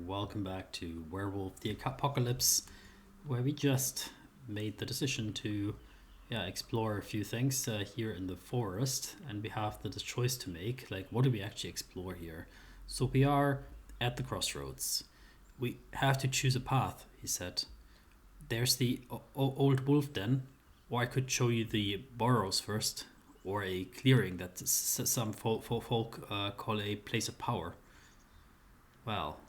welcome back to Werewolf the Apocalypse, where we just made the decision to explore a few things here in the forest, and we have the choice to make. Like, what do we actually explore here? So we are at the crossroads. We have to choose a path, he said. There's the old wolf den, or I could show you the burrows first, or a clearing that some folk call a place of power. Well,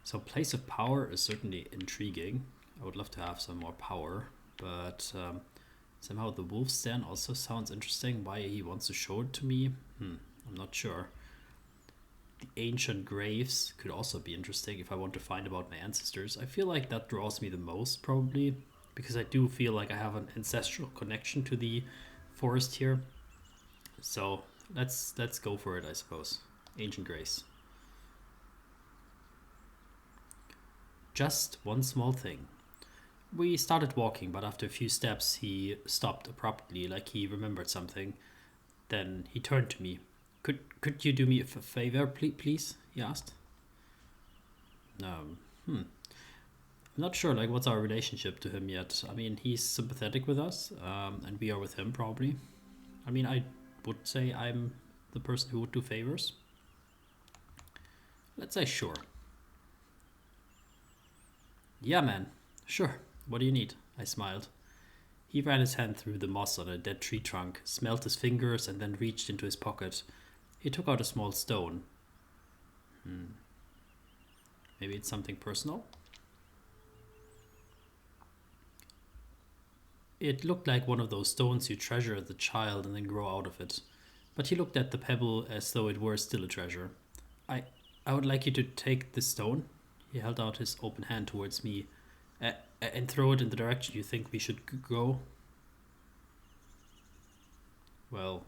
so place of power is certainly intriguing. I would love to have some more power, but somehow the wolf's den also sounds interesting. Why he wants to show it to me, I'm not sure. The ancient graves could also be interesting if I want to find about my ancestors. I feel like that draws me the most, probably, because I do feel like I have an ancestral connection to the forest here. So let's go for it, I suppose. Ancient graves. Just one small thing. We started walking, but after a few steps, he stopped abruptly, like he remembered something. Then he turned to me. Could you do me a favor, please? He asked. I'm not sure, like, what's our relationship to him yet. I mean, he's sympathetic with us, and we are with him, probably. I mean, I would say I'm the person who would do favors. Let's say sure. Yeah, man. Sure. What do you need? I smiled. He ran his hand through the moss on a dead tree trunk, smelt his fingers, and then reached into his pocket. He took out a small stone. Maybe it's something personal? It looked like one of those stones you treasure as a child and then grow out of it. But he looked at the pebble as though it were still a treasure. I would like you to take this stone. He held out his open hand towards me, and throw it in the direction you think we should go. Well,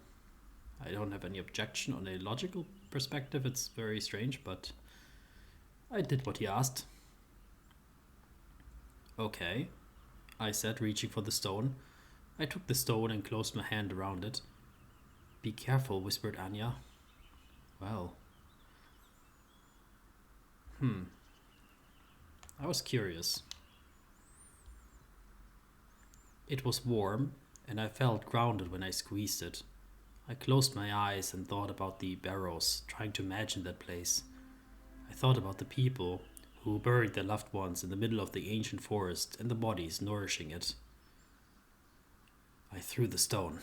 I don't have any objection on a logical perspective. It's very strange, but I did what he asked. Okay, I said, reaching for the stone. I took the stone and closed my hand around it. Be careful, whispered Anya. Well. I was curious. It was warm, and I felt grounded when I squeezed it. I closed my eyes and thought about the barrows, trying to imagine that place. I thought about the people who buried their loved ones in the middle of the ancient forest and the bodies nourishing it. I threw the stone.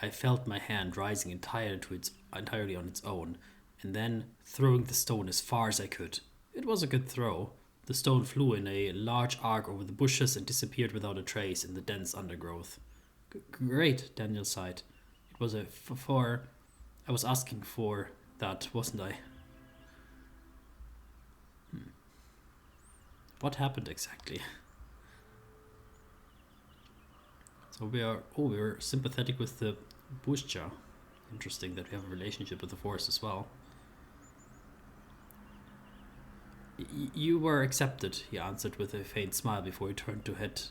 I felt my hand rising entirely on its own, and then throwing the stone as far as I could. It was a good throw. The stone flew in a large arc over the bushes and disappeared without a trace in the dense undergrowth. Great, Daniel sighed. It was I was asking for that, wasn't I? What happened exactly? So we are sympathetic with the Bushcha. Interesting that we have a relationship with the forest as well. You were accepted, he answered with a faint smile before he turned to head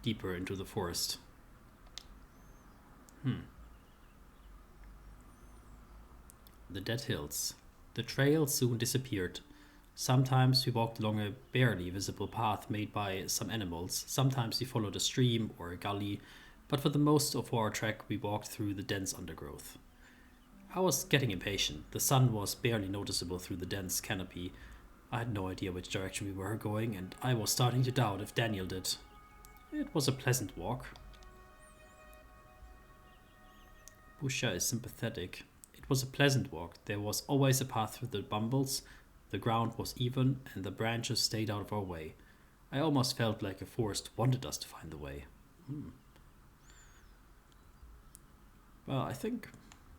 deeper into the forest. The dead hills. The trail soon disappeared. Sometimes we walked along a barely visible path made by some animals. Sometimes we followed a stream or a gully, but for the most of our trek we walked through the dense undergrowth. I was getting impatient. The sun was barely noticeable through the dense canopy. I had no idea which direction we were going, and I was starting to doubt if Daniel did. It was a pleasant walk. Busha is sympathetic. It was a pleasant walk. There was always a path through the bumbles, the ground was even, and the branches stayed out of our way. I almost felt like a forest wanted us to find the way. Well, I think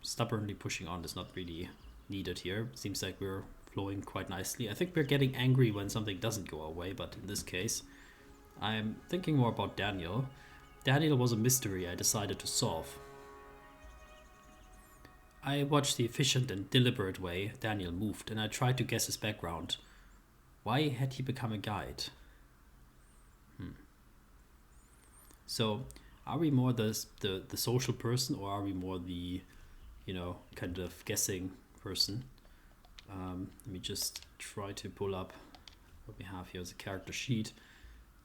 stubbornly pushing on is not really needed here. It seems like we're flowing quite nicely. I think we're getting angry when something doesn't go our way, but in this case, I'm thinking more about Daniel. Daniel was a mystery I decided to solve. I watched the efficient and deliberate way Daniel moved, and I tried to guess his background. Why had he become a guide? So, are we more the social person, or are we more the, kind of guessing person. Let me just try to pull up what we have here as a character sheet.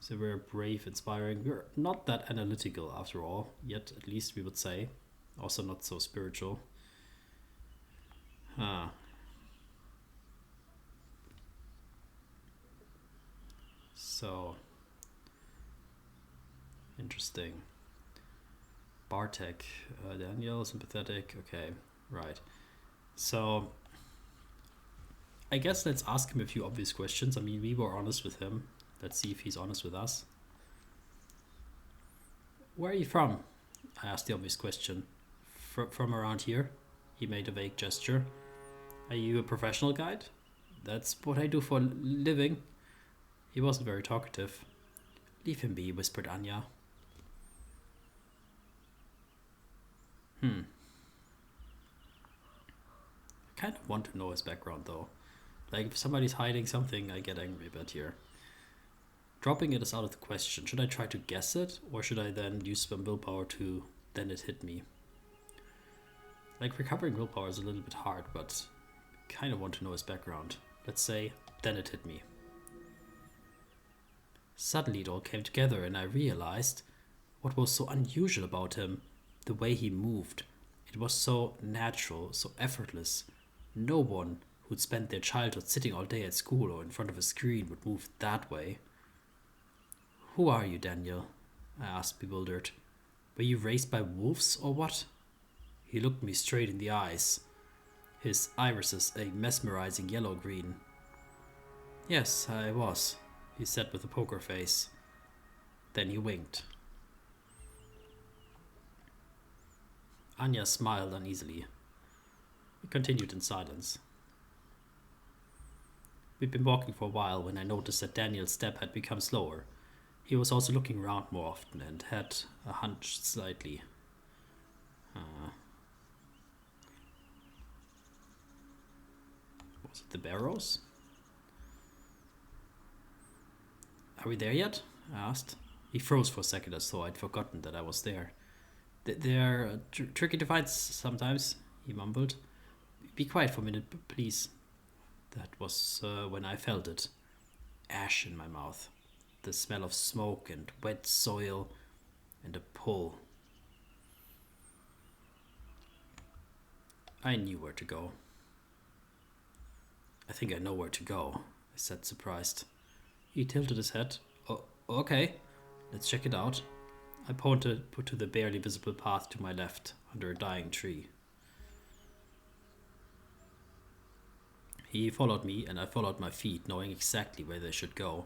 So we're brave, inspiring. We're not that analytical after all, yet at least we would say. Also not so spiritual. So interesting. Bartek, Daniel, sympathetic. Okay, right. So I guess let's ask him a few obvious questions. I mean, we were honest with him. Let's see if he's honest with us. Where are you from? I asked the obvious question. From around here? He made a vague gesture. Are you a professional guide? That's what I do for a living. He wasn't very talkative. Leave him be, whispered Anya. I kind of want to know his background though. Like, if somebody's hiding something, I get angry a bit here. Dropping it is out of the question. Should I try to guess it, or should I then use some willpower to then it hit me? Like, recovering willpower is a little bit hard, but I kind of want to know his background. Let's say, then it hit me. Suddenly it all came together and I realized what was so unusual about him. The way he moved. It was so natural, so effortless. No one who'd spent their childhood sitting all day at school or in front of a screen would move that way. Who are you, Daniel? I asked, bewildered. Were you raised by wolves or what? He looked me straight in the eyes. His irises a mesmerizing yellow-green. Yes, I was, he said with a poker face. Then he winked. Anya smiled uneasily. We continued in silence. We'd been walking for a while when I noticed that Daniel's step had become slower. He was also looking around more often and had a hunch slightly. Was it the barrows? Are we there yet? I asked. He froze for a second as though I'd forgotten that I was there. They're tricky to find sometimes, he mumbled. Be quiet for a minute, please. That was when I felt it. Ash in my mouth. The smell of smoke and wet soil and a pull. I knew where to go. I think I know where to go, I said, surprised. He tilted his head. Oh, okay, let's check it out. I pointed to the barely visible path to my left, under a dying tree. He followed me, and I followed my feet, knowing exactly where they should go.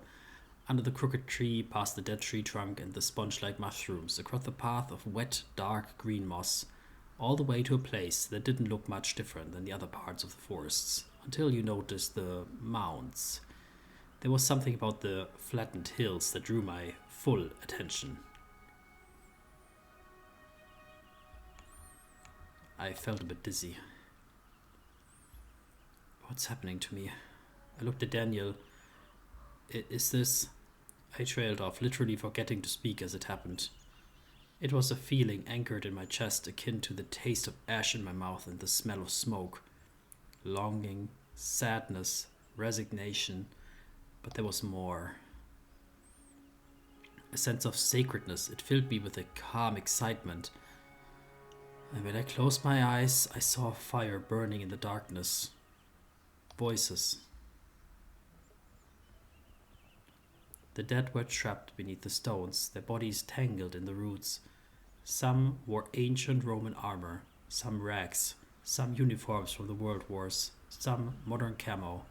Under the crooked tree, past the dead tree trunk and the sponge-like mushrooms, across the path of wet, dark green moss, all the way to a place that didn't look much different than the other parts of the forests, until you noticed the mounds. There was something about the flattened hills that drew my full attention. I felt a bit dizzy. What's happening to me? I looked at Daniel. Is this... I trailed off, literally forgetting to speak as it happened. It was a feeling anchored in my chest, akin to the taste of ash in my mouth and the smell of smoke. Longing, sadness, resignation, but there was more. A sense of sacredness. It filled me with a calm excitement. And when I closed my eyes, I saw a fire burning in the darkness. Voices. The dead were trapped beneath the stones, their bodies tangled in the roots. Some wore ancient Roman armor, some rags, some uniforms from the World Wars, some modern camo.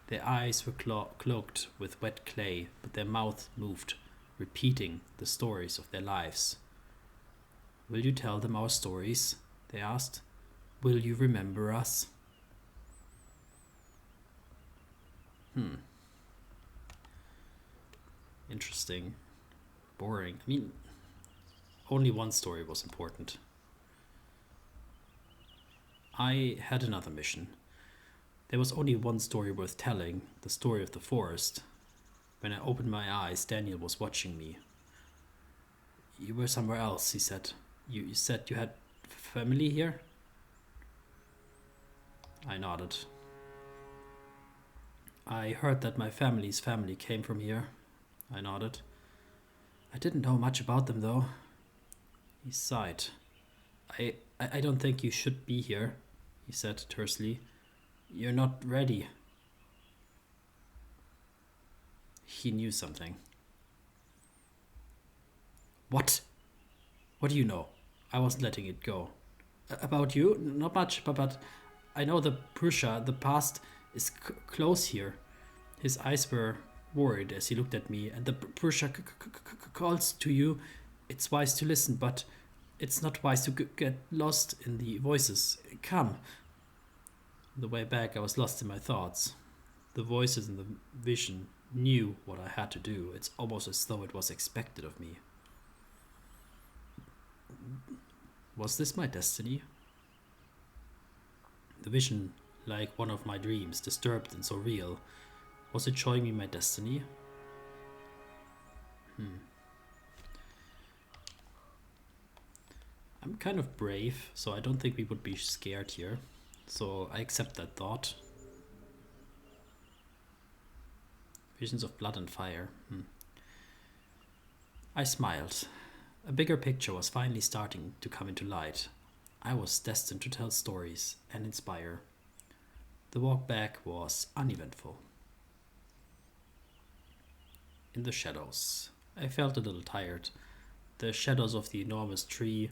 Their eyes were cloaked with wet clay, but their mouths moved, repeating the stories of their lives. Will you tell them our stories? They asked. Will you remember us? Interesting. Boring. I mean, only one story was important. I had another mission. There was only one story worth telling, the story of the forest. When I opened my eyes, Daniel was watching me. You were somewhere else, he said. You said you had family here? I nodded. I heard that my family's family came from here. I nodded. I didn't know much about them, though. He sighed. I don't think you should be here, he said tersely. You're not ready. He knew something. What? What do you know? I wasn't letting it go. About you? Not much, but I know the Prussia, the past is close here. His eyes were worried as he looked at me, and the Prussia calls to you. It's wise to listen, but it's not wise to get lost in the voices. Come. On the way back, I was lost in my thoughts. The voices in the vision knew what I had to do. It's almost as though it was expected of me. Was this my destiny? The vision, like one of my dreams, disturbed and so real. Was it showing me my destiny? I'm kind of brave, so I don't think we would be scared here. So I accept that thought. Visions of blood and fire. I smiled. A bigger picture was finally starting to come into light. I was destined to tell stories and inspire. The walk back was uneventful. In the shadows, I felt a little tired. The shadows of the enormous tree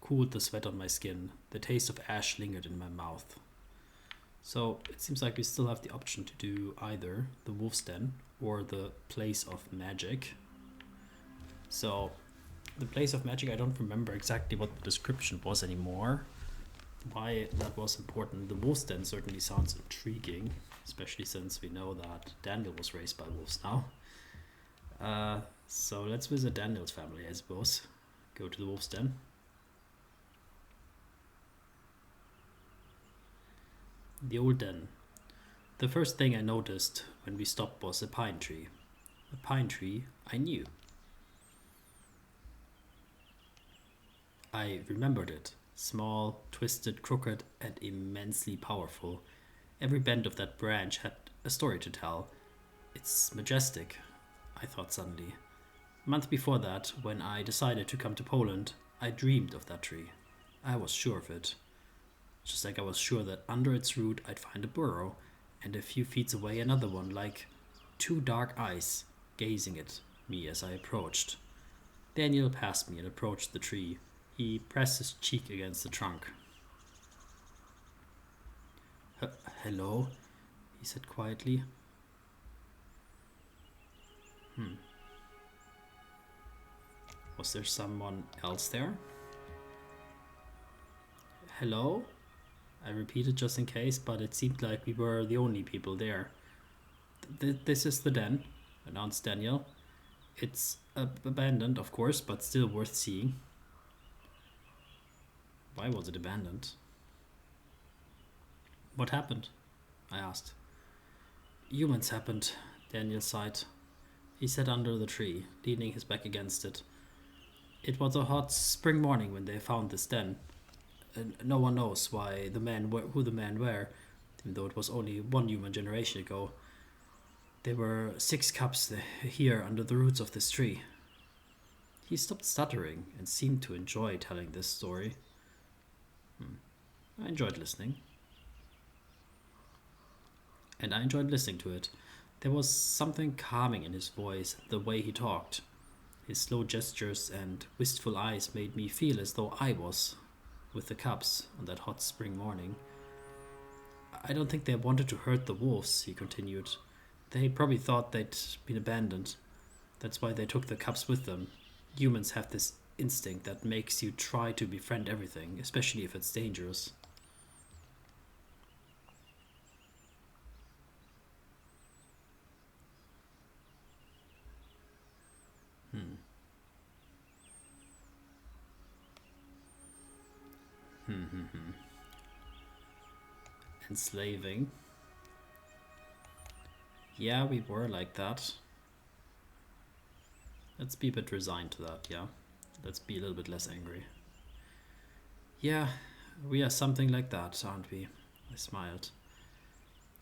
cooled the sweat on my skin. The taste of ash lingered in my mouth. So it seems like we still have the option to do either the Wolf's Den or the Place of Magic. So the Place of Magic, I don't remember exactly what the description was anymore. Why that was important. The Wolf's Den certainly sounds intriguing, especially since we know that Daniel was raised by wolves now. So let's visit Daniel's family, I suppose. Go to the Wolf's Den. The old den. The first thing I noticed when we stopped was a pine tree. A pine tree I knew. I remembered it. Small, twisted, crooked, and immensely powerful. Every bend of that branch had a story to tell. It's majestic, I thought suddenly. A month before that, when I decided to come to Poland, I dreamed of that tree. I was sure of it. Just like I was sure that under its root I'd find a burrow, and a few feet away another one, like two dark eyes gazing at me as I approached. Daniel passed me and approached the tree. He pressed his cheek against the trunk. Hello, he said quietly. Was there someone else there? Hello? I repeated just in case, but it seemed like we were the only people there. This is the den, announced Daniel. It's abandoned, of course, but still worth seeing. Why was it abandoned? What happened? I asked. Humans happened, Daniel sighed. He sat under the tree, leaning his back against it. It was a hot spring morning when they found this den. No one knows who the men were, even though it was only one human generation ago. There were 6 cubs here under the roots of this tree. He stopped stuttering and seemed to enjoy telling this story. I enjoyed listening. And I enjoyed listening to it. There was something calming in his voice, the way he talked. His slow gestures and wistful eyes made me feel as though I was with the cubs on that hot spring morning. I don't think they wanted to hurt the wolves, he continued. They probably thought they'd been abandoned. That's why they took the cubs with them. Humans have this instinct that makes you try to befriend everything, especially if it's dangerous. Enslaving. Yeah, we were like that. Let's be a bit resigned to that, yeah? Let's be a little bit less angry. Yeah, we are something like that, aren't we? I smiled.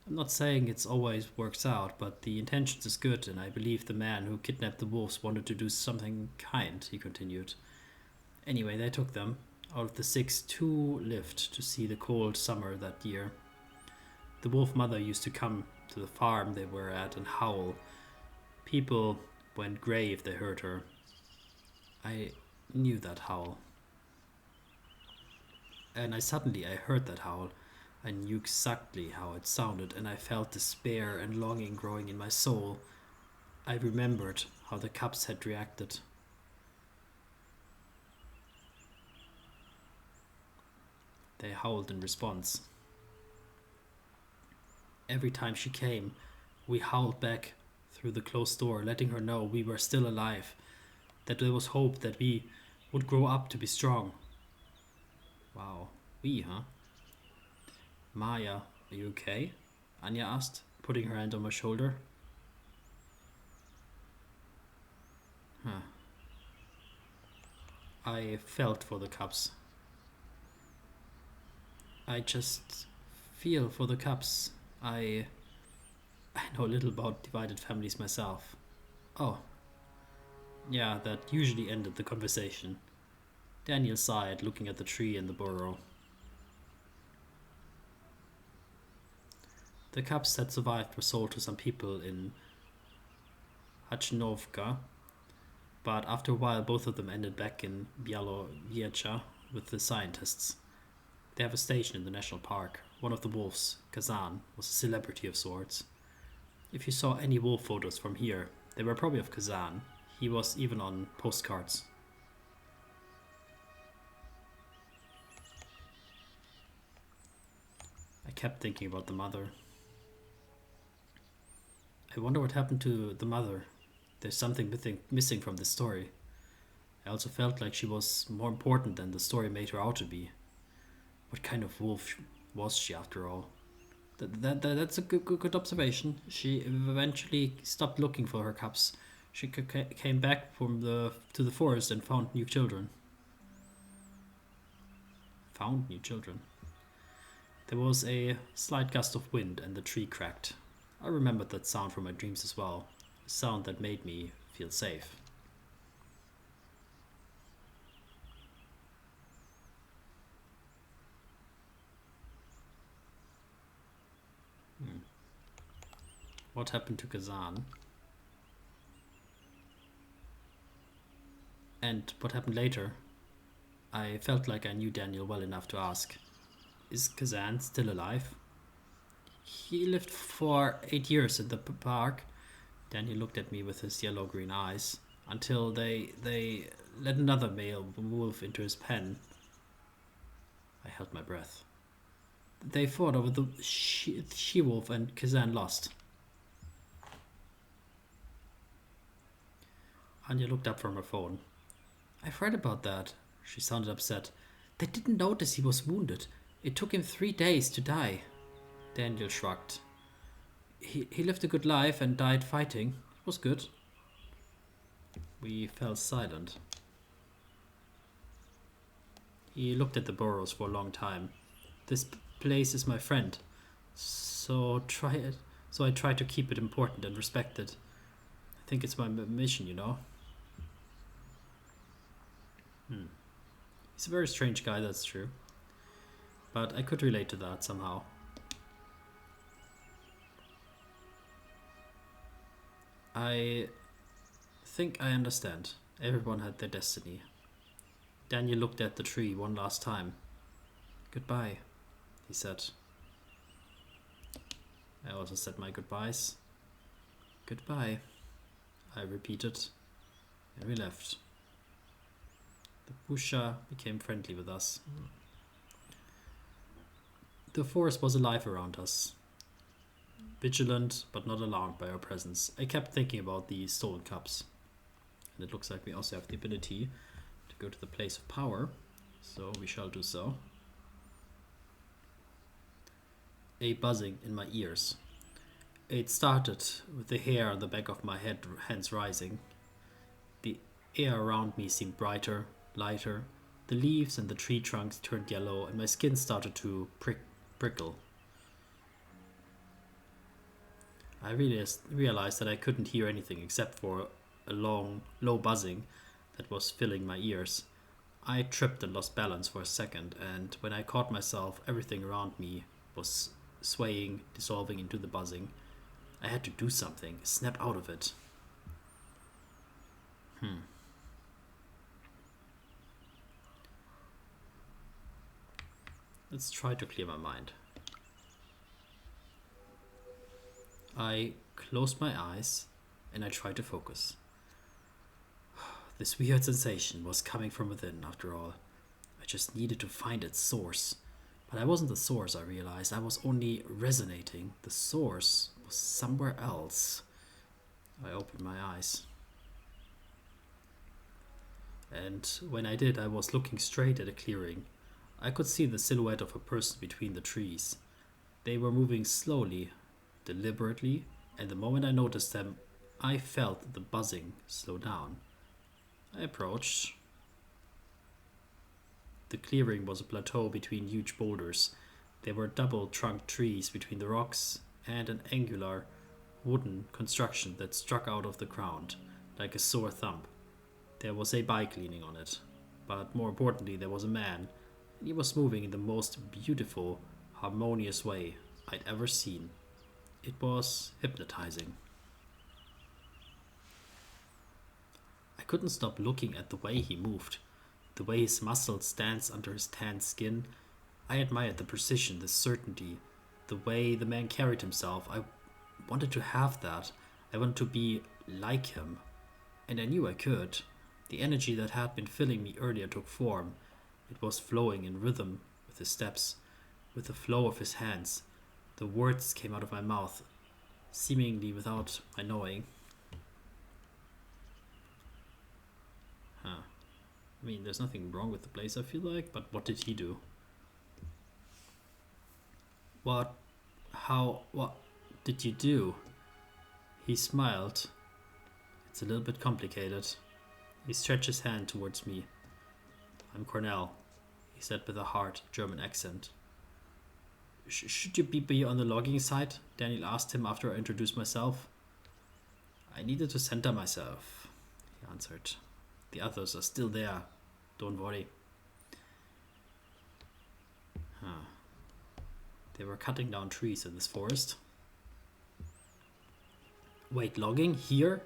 I'm not saying it's always works out, but the intentions is good, and I believe the man who kidnapped the wolves wanted to do something kind, he continued. Anyway, they took them. Out of the six, two lived to see the cold summer that year. The wolf mother used to come to the farm they were at and howl. People went grey if they heard her. I knew that howl. And I heard that howl. I knew exactly how it sounded, and I felt despair and longing growing in my soul. I remembered how the cubs had reacted. They howled in response. Every time she came, we howled back through the closed door, letting her know we were still alive, that there was hope, that we would grow up to be strong. Wow, we, huh? Maya, are you okay? Anya asked, putting her hand on my shoulder. Huh. I felt for the cubs. I just feel for the cubs. I know a little about divided families myself. Oh. Yeah, that usually ended the conversation. Daniel sighed, looking at the tree and the burrow. The cubs that survived were sold to some people in Hachinovka, but after a while both of them ended back in Białowieża with the scientists. They have a station in the national park. One of the wolves, Kazan, was a celebrity of sorts. If you saw any wolf photos from here, they were probably of Kazan. He was even on postcards. I kept thinking about the mother. I wonder what happened to the mother. There's something missing from this story. I also felt like she was more important than the story made her out to be. What kind of wolf was she, after all? That's a good observation. She eventually stopped looking for her cubs. She came back to the forest and found new children. Found new children. There was a slight gust of wind and the tree cracked. I remembered that sound from my dreams as well. A sound that made me feel safe. What happened to Kazan? And what happened later? I felt like I knew Daniel well enough to ask. Is Kazan still alive? He lived for 8 years in the park. Daniel looked at me with his yellow-green eyes. Until they let another male wolf into his pen. I held my breath. They fought over the she-wolf and Kazan lost. Anya looked up from her phone. I've read about that. She sounded upset. They didn't notice he was wounded. It took him 3 days to die. Daniel shrugged. He lived a good life and died fighting. It was good. We fell silent. He looked at the burrows for a long time. This place is my friend. So I try to keep it important and respected. I think it's my mission, you know. He's a very strange guy, that's true. But I could relate to that somehow. I think I understand. Everyone had their destiny. Daniel looked at the tree one last time. Goodbye, he said. I also said my goodbyes. Goodbye, I repeated, and we left. The Pusha became friendly with us. The forest was alive around us. Vigilant, but not alarmed by our presence. I kept thinking about the stolen cups. And it looks like we also have the ability to go to the place of power. So we shall do so. A buzzing in my ears. It started with the hair on the back of my head, hands rising. The air around me seemed brighter, lighter. The leaves and the tree trunks turned yellow and my skin started to prickle. I realized that I couldn't hear anything except for a long, low buzzing that was filling my ears. I tripped and lost balance for a second, and when I caught myself, everything around me was swaying, dissolving into the buzzing. I had to do something, snap out of it. Let's try to clear my mind. I closed my eyes and I tried to focus. This weird sensation was coming from within, after all. I just needed to find its source. But I wasn't the source, I realized. I was only resonating. The source was somewhere else. I opened my eyes. And when I did, I was looking straight at a clearing. I could see the silhouette of a person between the trees. They were moving slowly, deliberately, and the moment I noticed them, I felt the buzzing slow down. I approached. The clearing was a plateau between huge boulders. There were double-trunked trees between the rocks and an angular wooden construction that stuck out of the ground like a sore thumb. There was a bike leaning on it, but more importantly, there was a man, and he was moving in the most beautiful, harmonious way I'd ever seen. It was hypnotizing. I couldn't stop looking at the way he moved, the way his muscles danced under his tanned skin. I admired the precision, the certainty, the way the man carried himself. I wanted to have that. I wanted to be like him. And I knew I could. The energy that had been filling me earlier took form. It was flowing in rhythm with his steps, with the flow of his hands. The words came out of my mouth, seemingly without my knowing. I mean, there's nothing wrong with the place, I feel like, but what did he do? What did you do? He smiled. It's a little bit complicated. He stretched his hand towards me. I'm Cornell, he said with a hard German accent. Should you be on the logging site? Daniel asked him after I introduced myself. I needed to center myself, he answered. The others are still there. Don't worry. They were cutting down trees in this forest. Wait, logging? Here?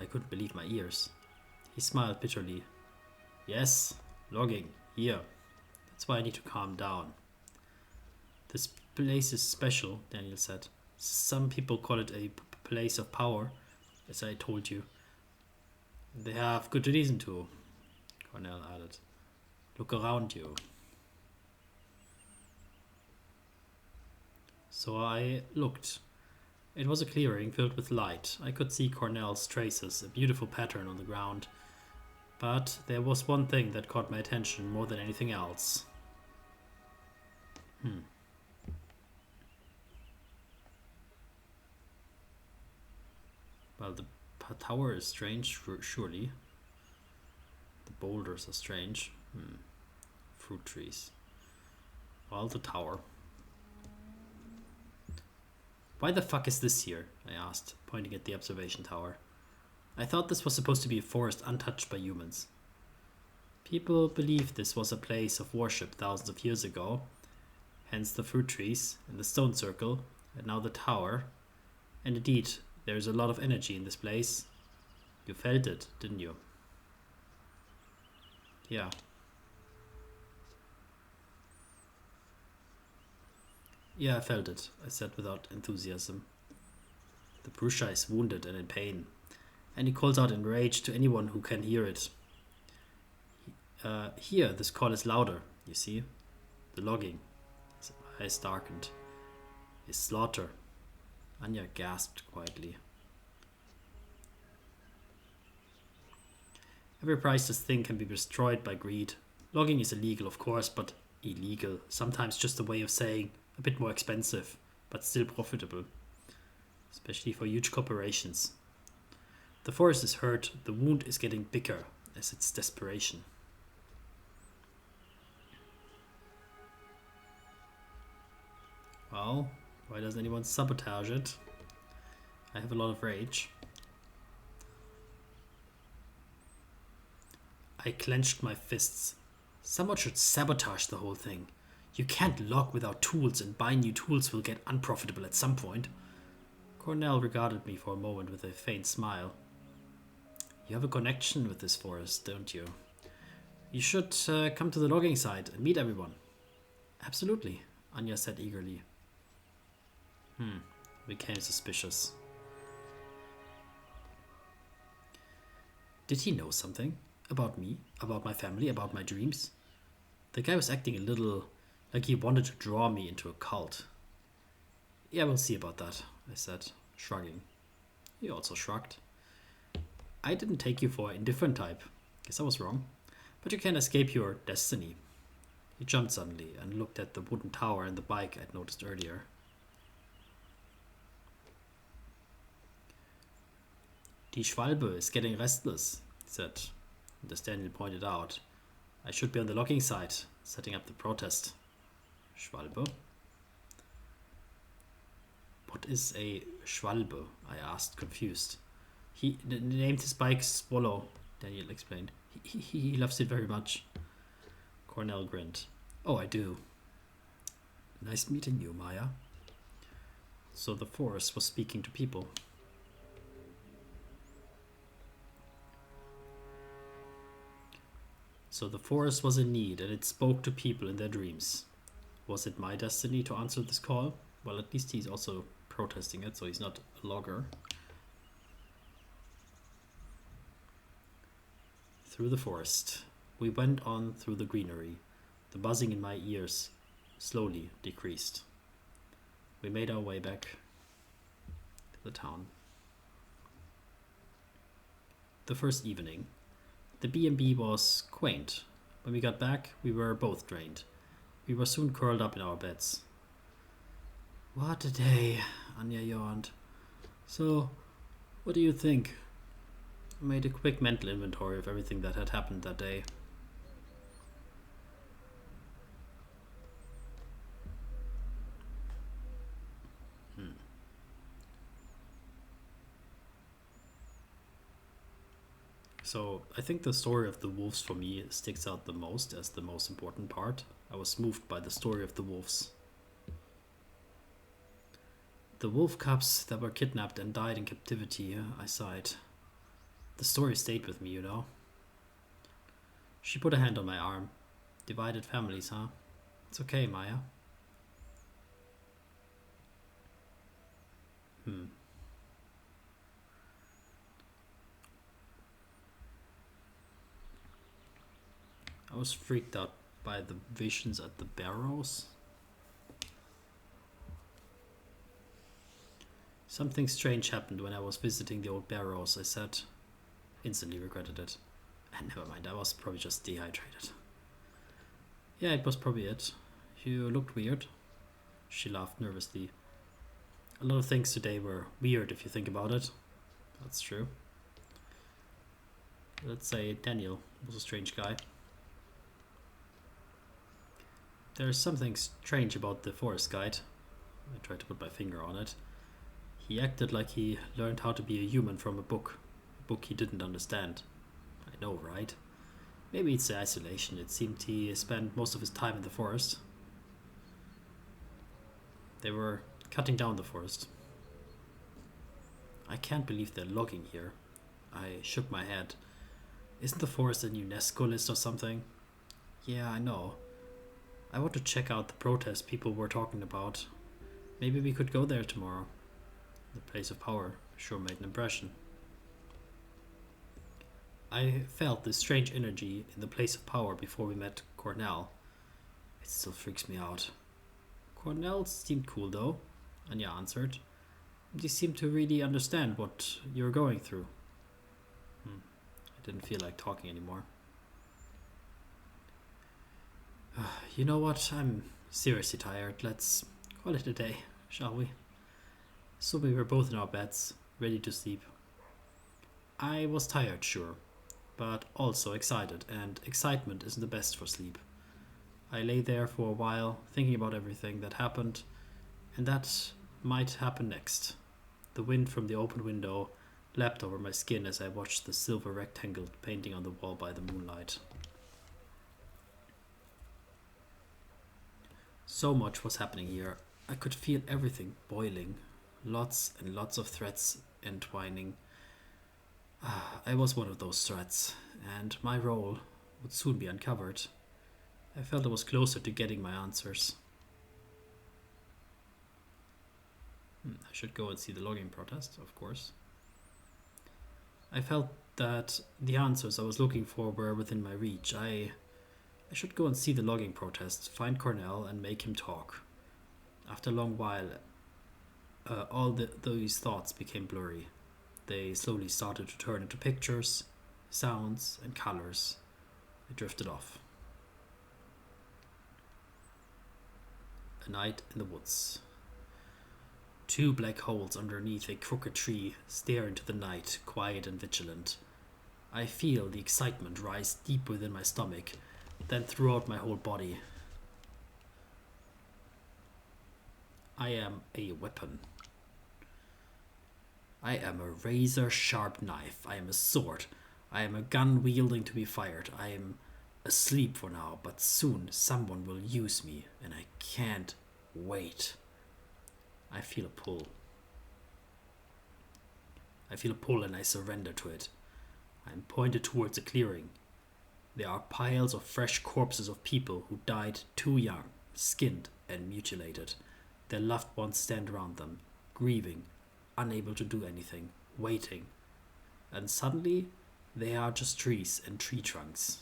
I couldn't believe my ears. He smiled bitterly. Yes, logging. Here. That's why I need to calm down. This place is special, Daniel said. Some people call it a place of power, as I told you. They have good reason to, Cornell added. Look around you. So I looked. It was a clearing filled with light. I could see Cornell's traces, a beautiful pattern on the ground. But there was one thing that caught my attention more than anything else. Well, the tower is strange, surely. The boulders are strange. Fruit trees. Well, the tower. Why the fuck is this here? I asked, pointing at the observation tower. I thought this was supposed to be a forest untouched by humans. People believed this was a place of worship thousands of years ago, hence the fruit trees and the stone circle, and now the tower. And indeed, there is a lot of energy in this place. You felt it, didn't you? Yeah. Yeah, I felt it, I said without enthusiasm. The Brusha is wounded and in pain, and he calls out in rage to anyone who can hear it. Here, this call is louder, you see? The logging. His eyes darkened. His slaughter. Anya gasped quietly. Every priceless thing can be destroyed by greed. Logging is illegal, of course, but illegal. Sometimes just a way of saying a bit more expensive, but still profitable. Especially for huge corporations. The forest is hurt, the wound is getting bigger as its desperation. Well, why doesn't anyone sabotage it? I have a lot of rage. I clenched my fists. Someone should sabotage the whole thing. You can't log without tools, and buying new tools will get unprofitable at some point. Cornell regarded me for a moment with a faint smile. You have a connection with this forest, don't you? You should come to the logging site and meet everyone. Absolutely, Anya said eagerly. Became suspicious. Did he know something? About me? About my family? About my dreams? The guy was acting a little like he wanted to draw me into a cult. Yeah, we'll see about that, I said, shrugging. He also shrugged. I didn't take you for an indifferent type. Guess I was wrong. But you can't escape your destiny. He jumped suddenly and looked at the wooden tower and the bike I'd noticed earlier. Die Schwalbe is getting restless, he said. And as Daniel pointed out, I should be on the logging site, setting up the protest. Schwalbe? What is a Schwalbe? I asked, confused. He named his bike Swallow, Daniel explained. He loves it very much. Cornell grinned. Oh, I do. Nice meeting you, Maya. So the forest was speaking to people. So the forest was in need, and it spoke to people in their dreams. Was it my destiny to answer this call? Well, at least he's also protesting it, so he's not a logger. Through the forest, we went on through the greenery. The buzzing in my ears slowly decreased. We made our way back to the town. The first evening. The B&B was quaint. When we got back, we were both drained. We were soon curled up in our beds. What a day, Anya yawned. So, what do you think? I made a quick mental inventory of everything that had happened that day. So I think the story of the wolves for me sticks out the most as the most important part. I was moved by the story of the wolves. The wolf cubs that were kidnapped and died in captivity, I sighed. The story stayed with me, you know. She put a hand on my arm. Divided families, huh? It's okay, Maya. I was freaked out by the visions at the barrows. Something strange happened when I was visiting the old barrows, I said. Instantly regretted it. And never mind, I was probably just dehydrated. Yeah, it was probably it. You looked weird. She laughed nervously. A lot of things today were weird if you think about it. That's true. Let's say Daniel was a strange guy. There's something strange about the forest guide. I tried to put my finger on it. He acted like he learned how to be a human from a book he didn't understand. I know, right? Maybe it's the isolation. It seemed he spent most of his time in the forest. They were cutting down the forest. I can't believe they're logging here. I shook my head. Isn't the forest a UNESCO list or something? Yeah, I know. I want to check out the protest people were talking about. Maybe we could go there tomorrow. The place of power sure made an impression. I felt this strange energy in the place of power before we met Cornell. It still freaks me out. Cornell seemed cool though, Anya answered. He seemed to really understand what you're going through. I didn't feel like talking anymore. You know what? I'm seriously tired. Let's call it a day, shall we? So we were both in our beds, ready to sleep. I was tired, sure, but also excited, and excitement isn't the best for sleep. I lay there for a while, thinking about everything that happened, and that might happen next. The wind from the open window lapped over my skin as I watched the silver rectangle painting on the wall by the moonlight. So much was happening here. I could feel everything boiling. Lots and lots of threads entwining. I was one of those threads, and my role would soon be uncovered. I felt I was closer to getting my answers. I should go and see the logging protest, of course. I felt that the answers I was looking for were within my reach. I should go and see the logging protest, find Cornell, and make him talk. After a long while, those thoughts became blurry. They slowly started to turn into pictures, sounds, and colors. I drifted off. A night in the woods. 2 black holes underneath a crooked tree stare into the night, quiet and vigilant. I feel the excitement rise deep within my stomach, then throughout my whole body. I am a weapon. I am a razor-sharp knife. I am a sword. I am a gun wielding to be fired. I am asleep for now, but soon someone will use me, and I can't wait. I feel a pull. And I surrender to it. I am pointed towards a clearing. There are piles of fresh corpses of people who died too young, skinned and mutilated. Their loved ones stand around them, grieving, unable to do anything, waiting. And suddenly, they are just trees and tree trunks.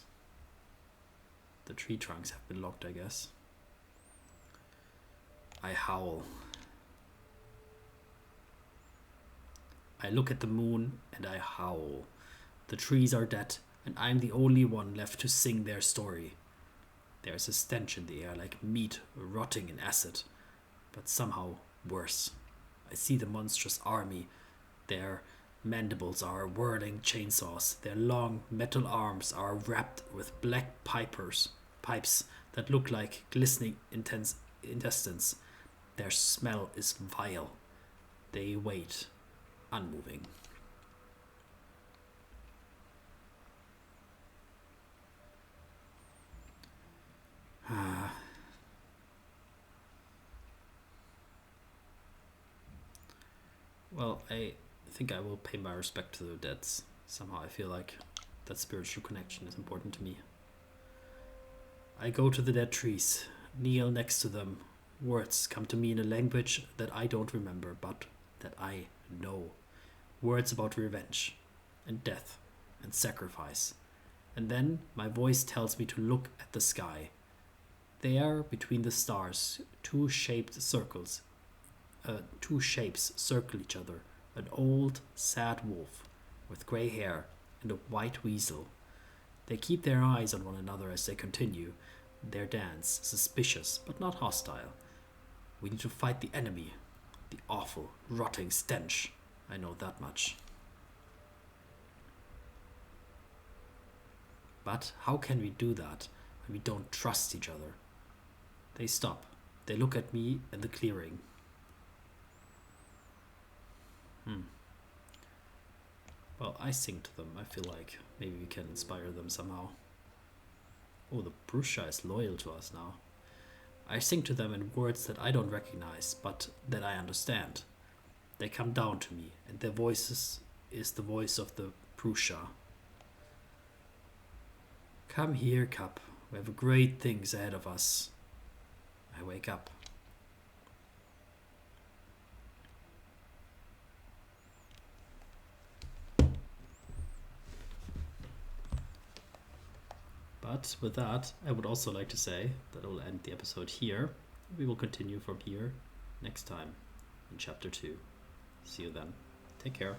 The tree trunks have been locked, I guess. I howl. I look at the moon and I howl. The trees are dead, and I'm the only one left to sing their story. There's a stench in the air like meat rotting in acid, but somehow worse. I see the monstrous army. Their mandibles are whirling chainsaws. Their long metal arms are wrapped with black pipes that look like glistening intestines. Their smell is vile. They wait, unmoving. Well, I think I will pay my respect to the dead. Somehow I feel like that spiritual connection is important to me. I go to the dead trees, kneel next to them. Words come to me in a language that I don't remember, but that I know. Words about revenge, and death, and sacrifice. And then my voice tells me to look at the sky. There, between the stars, two shapes circle each other. An old, sad wolf with grey hair and a white weasel. They keep their eyes on one another as they continue their dance, suspicious but not hostile. We need to fight the enemy, the awful, rotting stench. I know that much. But how can we do that when we don't trust each other? They stop. They look at me in the clearing. Well, I sing to them. I feel like maybe we can inspire them somehow. Oh, the Prussia is loyal to us now. I sing to them in words that I don't recognize, but that I understand. They come down to me, and their voices is the voice of the Prussia. Come here, Cup. We have great things ahead of us. I wake up. But with that, I would also like to say that I will end the episode here. We will continue from here next time in chapter 2. See you then. Take care.